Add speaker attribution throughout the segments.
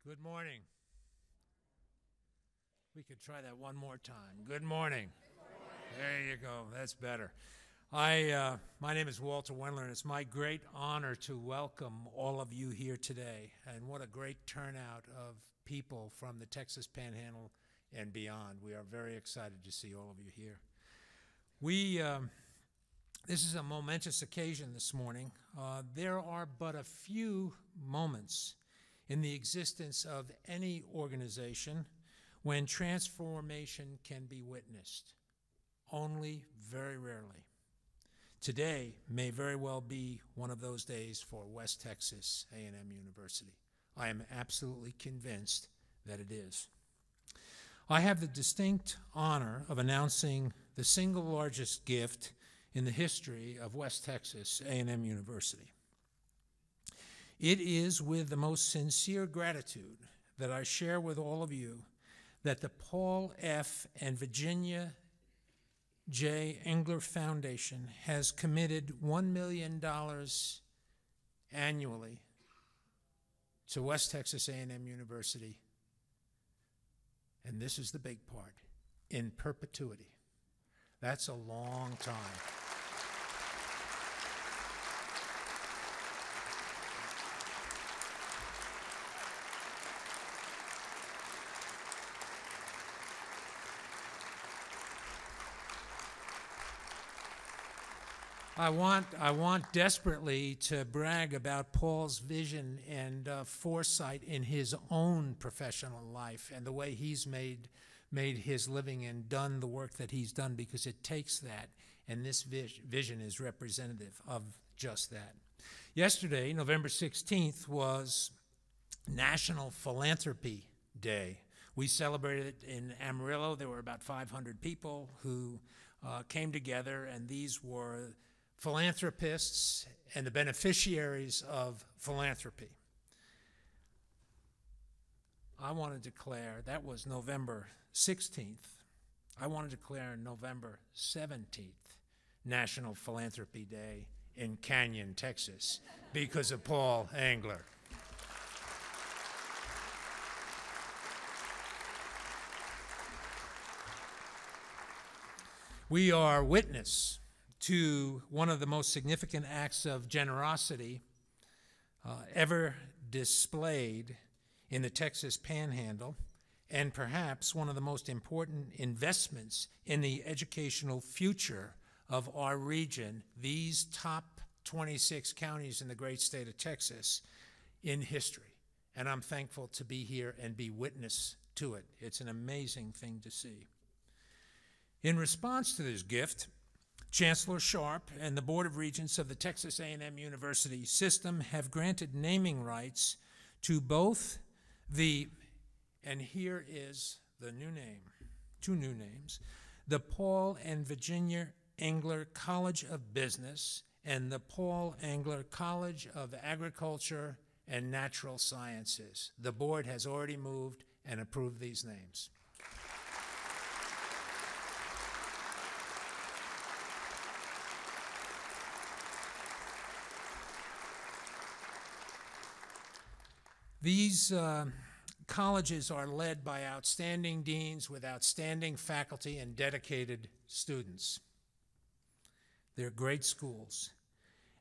Speaker 1: Good morning. We could try that one more time. Good morning. There you go. That's better. My name is Walter Wendler, and it's my great honor to welcome all of you here today. And what a great turnout of people from the Texas Panhandle and beyond. We are very excited to see all of you here. This is a momentous occasion this morning. There are but a few moments in the existence of any organization when transformation can be witnessed. Only very rarely. Today may very well be one of those days for West Texas A&M University. I am absolutely convinced that it is. I have the distinct honor of announcing the single largest gift in the history of West Texas A&M University. It is with the most sincere gratitude that I share with all of you that the Paul F. and Virginia J. Engler Foundation has committed $1 million annually to West Texas A&M University, and this is the big part, in perpetuity. That's a long time. I want desperately to brag about Paul's vision and foresight in his own professional life and the way he's made his living and done the work that he's done, because it takes that, and this vision is representative of just that. Yesterday, November 16th, was National Philanthropy Day. We celebrated it in Amarillo. There were about 500 people who came together, and these were philanthropists and the beneficiaries of philanthropy. I want to declare, that was November 16th. I want to declare November 17th National Philanthropy Day in Canyon, Texas, because of Paul Engler. We are witness to one of the most significant acts of generosity ever displayed in the Texas Panhandle, and perhaps one of the most important investments in the educational future of our region, these top 26 counties in the great state of Texas, in history. And I'm thankful to be here and be witness to it. It's an amazing thing to see. In response to this gift, Chancellor Sharp and the Board of Regents of the Texas A&M University system have granted naming rights to both the, and here is the new name, two new names, the Paul and Virginia Engler College of Business and the Paul Engler College of Agriculture and Natural Sciences. The board has already moved and approved these names. These colleges are led by outstanding deans with outstanding faculty and dedicated students. They're great schools.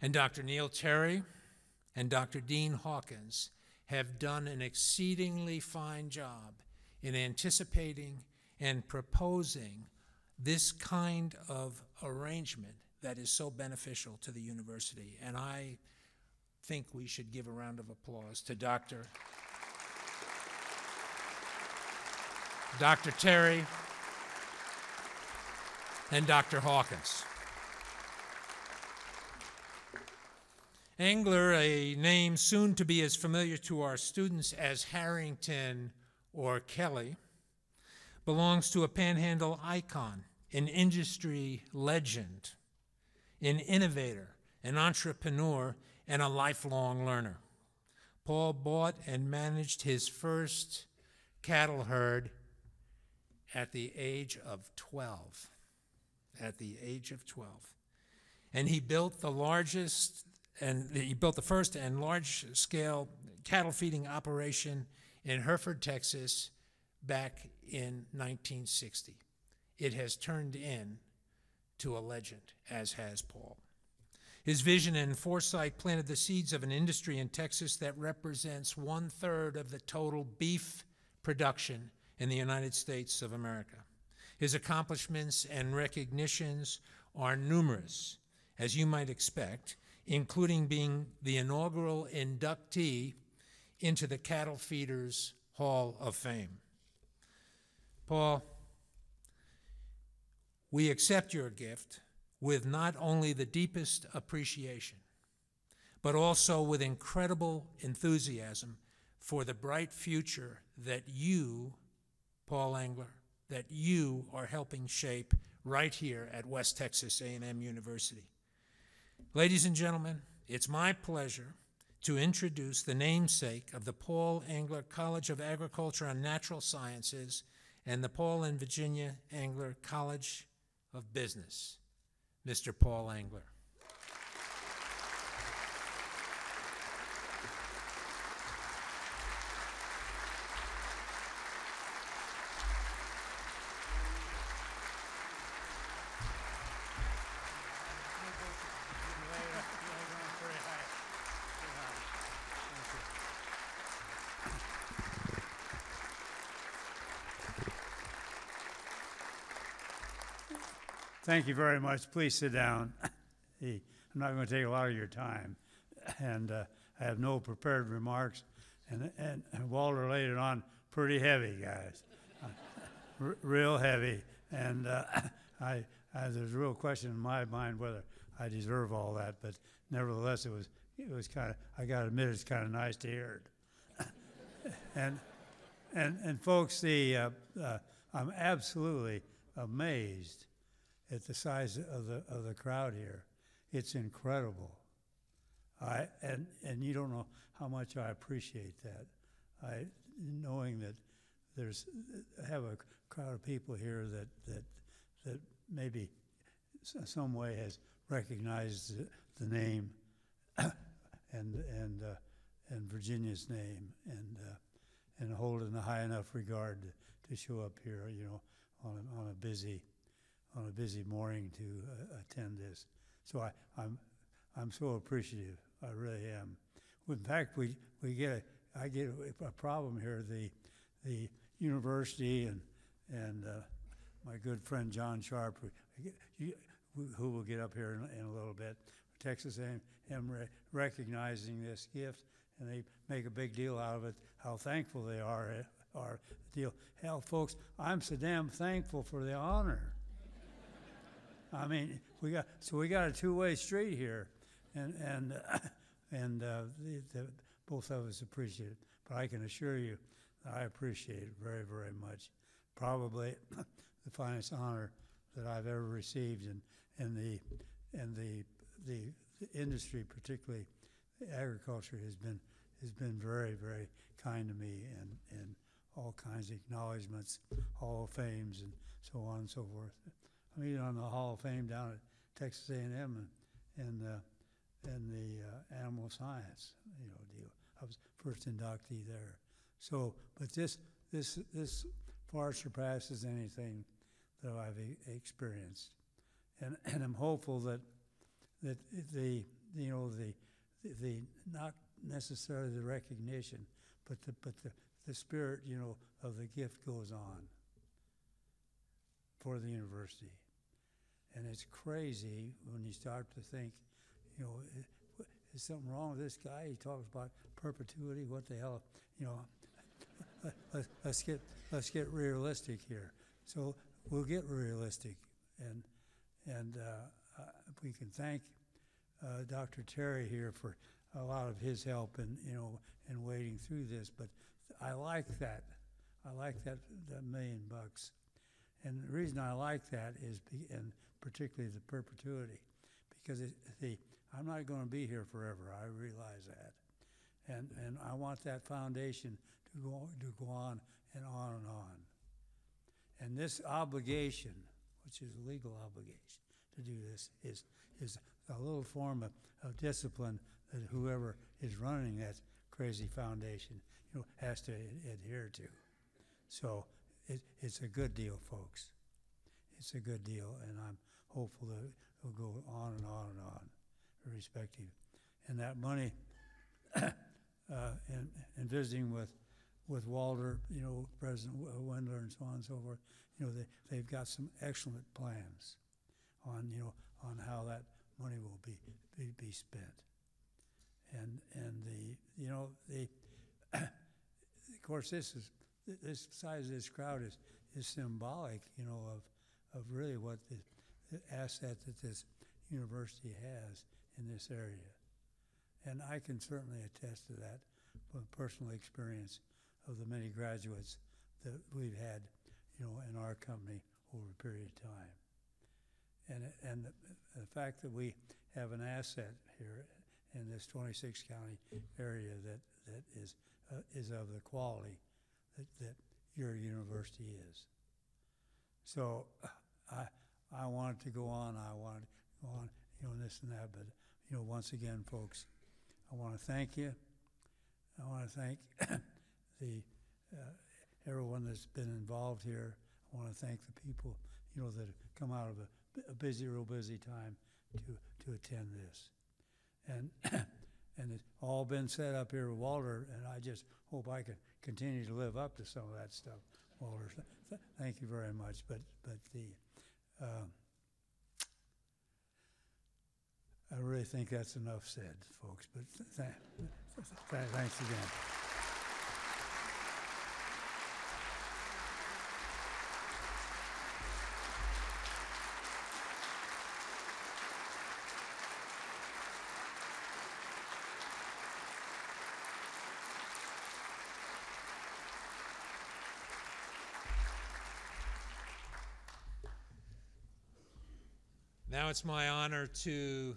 Speaker 1: And Dr. Neil Terry and Dr. Dean Hawkins have done an exceedingly fine job in anticipating and proposing this kind of arrangement that is so beneficial to the university. And I think we should give a round of applause to Dr. Terry and Dr. Hawkins. Engler, a name soon to be as familiar to our students as Harrington or Kelley, belongs to a Panhandle icon, an industry legend, an innovator, an entrepreneur, and a lifelong learner. Paul bought and managed his first cattle herd at the age of 12. At the age of 12. And he built the first and large-scale cattle feeding operation in Hereford, Texas, back in 1960. It has turned into a legend, as has Paul. His vision and foresight planted the seeds of an industry in Texas that represents 1/3 of the total beef production in the United States of America. His accomplishments and recognitions are numerous, as you might expect, including being the inaugural inductee into the Cattle Feeders Hall of Fame. Paul, we accept your gift with not only the deepest appreciation, but also with incredible enthusiasm for the bright future that you, Paul Engler, that you are helping shape right here at West Texas A&M University. Ladies and gentlemen, it's my pleasure to introduce the namesake of the Paul Engler College of Agriculture and Natural Sciences and the Paul and Virginia Engler College of Business, Mr. Paul Engler.
Speaker 2: Thank you very much. Please sit down. I'm not going to take a lot of your time, and I have no prepared remarks. And Walter laid it on pretty heavy, guys, real heavy. And there's a real question in my mind whether I deserve all that. But nevertheless, it was kind of, I got to admit, it's kind of nice to hear it. and folks, I'm absolutely amazed at the size of the crowd here. It's incredible. And you don't know how much I appreciate that. Knowing that I have a crowd of people here that maybe some way has recognized the name and Virginia's name and hold it in a high enough regard to show up here, on a busy morning to attend this. So I'm so appreciative. I really am. In fact, I get a problem here. The university and my good friend John Sharp, who will get up here in a little bit, Texas A&M recognizing this gift, and they make a big deal out of it. How thankful they are. Deal. Hell, folks, I'm so damn thankful for the honor. I mean, we got a two-way street here, and both of us appreciate it. But I can assure you, that I appreciate it very, very much. Probably the finest honor that I've ever received, and the industry, particularly agriculture, has been very, very kind to me, and all kinds of acknowledgments, Hall of Fames, and so on and so forth. I mean, on the Hall of Fame down at Texas A&M and the animal science, deal. I was first inductee there. So, but this far surpasses anything that I've experienced, and I'm hopeful that the not necessarily the recognition, but the spirit of the gift goes on for the university. And it's crazy when you start to think, is something wrong with this guy? He talks about perpetuity. What the hell? Let's get realistic here. So we'll get realistic, and we can thank Dr. Terry here for a lot of his help in wading through this. But I like that. I like that $1 million. And the reason I like that is, and particularly the perpetuity, because I'm not going to be here forever. I realize that, and I want that foundation to go on and on and on. And this obligation, which is a legal obligation to do this, is a little form of discipline that whoever is running that crazy foundation, has to adhere to. So it's a good deal, folks. It's a good deal, and I'm hopeful that it'll go on and on and on, irrespective. And that money, and visiting with Walter, President Wendler, and so on and so forth, they've got some excellent plans on how that money will be spent. And of course, this size of this crowd is symbolic, of really what the asset that this university has in this area. And I can certainly attest to that from personal experience of the many graduates that we've had, in our company over a period of time. And the fact that we have an asset here in this 26 county area that is of the quality that your university is. So I wanted to go on. I wanted to go on, and this and that. But once again, folks, I want to thank you. I want to thank everyone that's been involved here. I want to thank the people, that have come out of a real busy time to attend this. And it's all been set up here with Walter, and I just hope I can continue to live up to some of that stuff, Walter. Thank you very much. But I really think that's enough said, folks. But thanks again.
Speaker 1: Now it's my honor to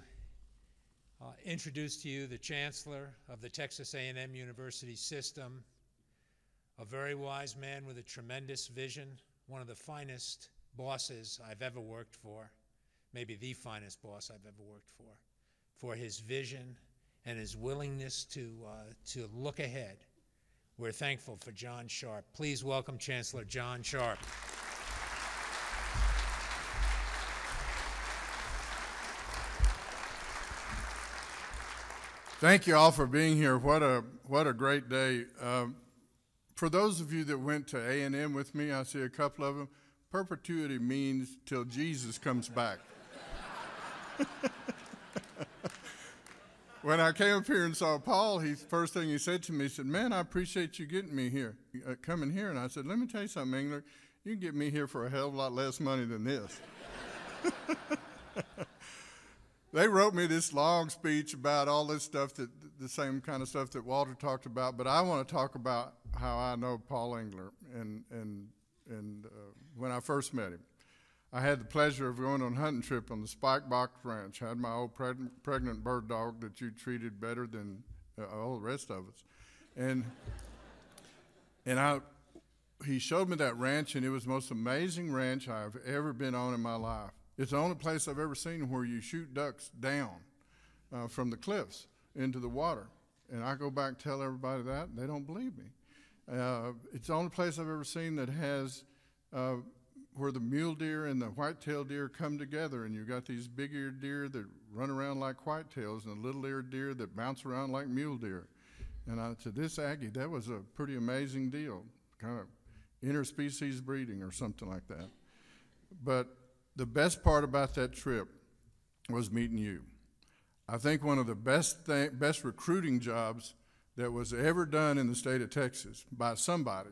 Speaker 1: introduce to you the Chancellor of the Texas A&M University System, a very wise man with a tremendous vision, one of the finest bosses I've ever worked for, maybe the finest boss I've ever worked for his vision and his willingness to look ahead. We're thankful for John Sharp. Please welcome Chancellor John Sharp.
Speaker 3: Thank you all for being here. What a great day. For those of you that went to A&M with me, I see a couple of them. Perpetuity means till Jesus comes back. When I came up here and saw Paul, first thing he said to me, he said, "Man, I appreciate you getting me here, coming here." And I said, "Let me tell you something, Engler. You can get me here for a hell of a lot less money than this." They wrote me this long speech about all this stuff, the same kind of stuff that Walter talked about, but I want to talk about how I know Paul Engler and when I first met him. I had the pleasure of going on a hunting trip on the Spike Box Ranch. I had my old pregnant bird dog that you treated better than all the rest of us. He showed me that ranch, and it was the most amazing ranch I've ever been on in my life. It's the only place I've ever seen where you shoot ducks down from the cliffs into the water. And I go back and tell everybody that, and they don't believe me. It's the only place I've ever seen that has where the mule deer and the white-tailed deer come together, and you've got these big-eared deer that run around like whitetails and the little-eared deer that bounce around like mule deer. And to this Aggie, that was a pretty amazing deal, kind of interspecies breeding or something like that. But the best part about that trip was meeting you. I think one of the best recruiting jobs that was ever done in the state of Texas by somebody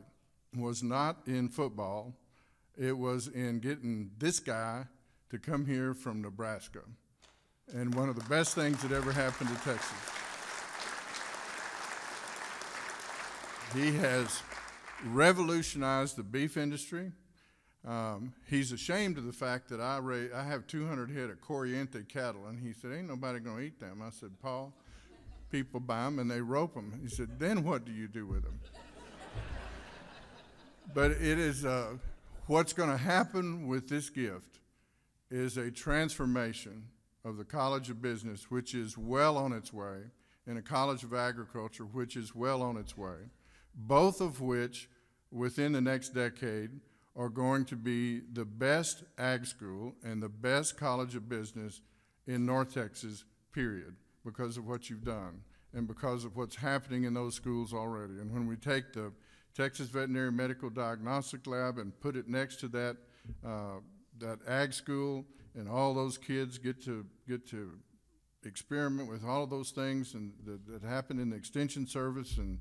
Speaker 3: was not in football. It was in getting this guy to come here from Nebraska. And one of the best things that ever happened to Texas. He has revolutionized the beef industry. He's ashamed of the fact that I have 200 head of Corriente cattle, and he said, "Ain't nobody going to eat them." I said, "Paul, people buy them and they rope them." He said, "Then what do you do with them?" But it is what's going to happen with this gift is a transformation of the College of Business, which is well on its way, and a College of Agriculture, which is well on its way, both of which within the next decade are going to be the best ag school and the best college of business in North Texas, period, because of what you've done and because of what's happening in those schools already. And when we take the Texas Veterinary Medical Diagnostic Lab and put it next to that ag school, and all those kids get to experiment with all of those things and that happen in the extension service and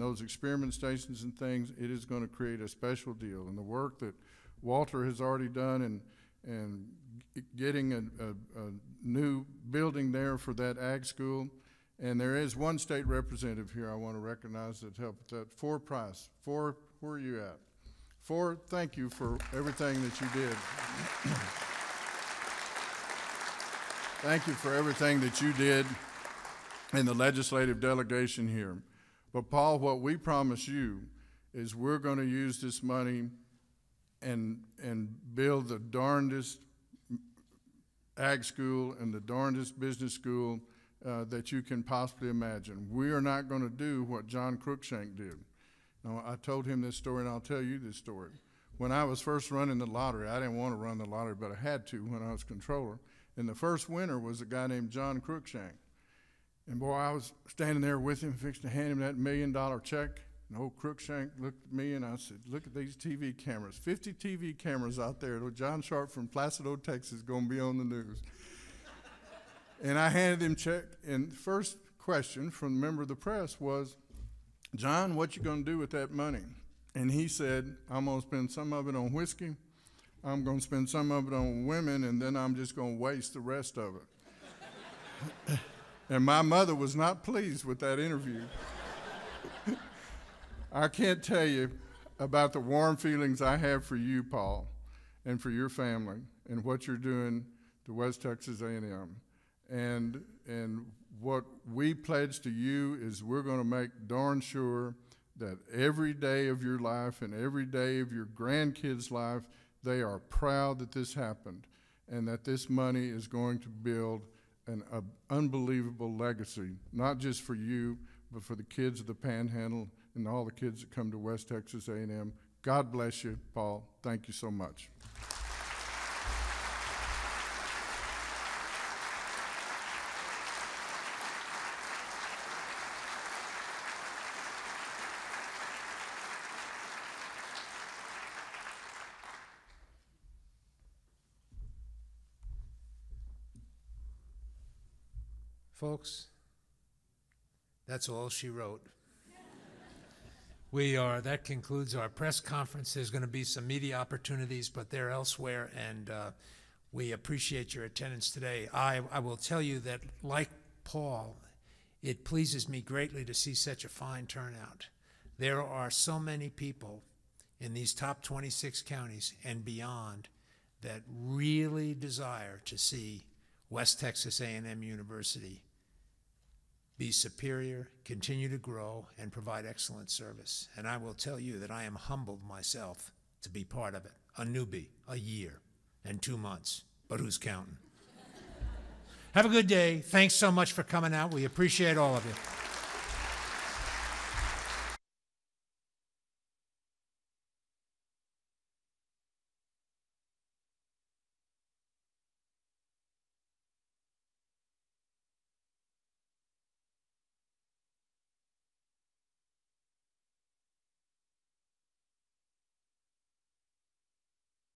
Speaker 3: those experiment stations and things, it is going to create a special deal. And the work that Walter has already done and getting a new building there for that ag school. And there is one state representative here I want to recognize that helped with that. For Price. For, where are you at? For, thank you for everything that you did. Thank you for everything that you did in the legislative delegation here. But Paul, what we promise you is we're going to use this money and build the darndest ag school and the darndest business school that you can possibly imagine. We are not going to do what John Cruikshank did. Now, I told him this story, and I'll tell you this story. When I was first running the lottery, I didn't want to run the lottery, but I had to when I was controller. And the first winner was a guy named John Cruikshank. And boy, I was standing there with him, fixing to hand him that $1 million check. And old Cruikshank looked at me and I said, look at these TV cameras, 50 TV cameras out there. John Sharp from Placido, Texas is going to be on the news. And I handed him a check, and the first question from a member of the press was, John, what you going to do with that money? And he said, I'm going to spend some of it on whiskey, I'm going to spend some of it on women, and then I'm just going to waste the rest of it. And my mother was not pleased with that interview. I can't tell you about the warm feelings I have for you, Paul, and for your family, and what you're doing to West Texas A&M. And what we pledge to you is we're going to make darn sure that every day of your life and every day of your grandkids' life, they are proud that this happened and that this money is going to build an unbelievable legacy, not just for you, but for the kids of the Panhandle and all the kids that come to West Texas A&M. God bless you, Paul. Thank you so much.
Speaker 1: Folks, that's all she wrote. That concludes our press conference. There's going to be some media opportunities, but they're elsewhere, and we appreciate your attendance today. I will tell you that, like Paul, it pleases me greatly to see such a fine turnout. There are so many people in these top 26 counties and beyond that really desire to see West Texas A&M University be superior, continue to grow, and provide excellent service. And I will tell you that I am humbled myself to be part of it. A newbie, a year and 2 months, but who's counting? Have a good day. Thanks so much for coming out. We appreciate all of you.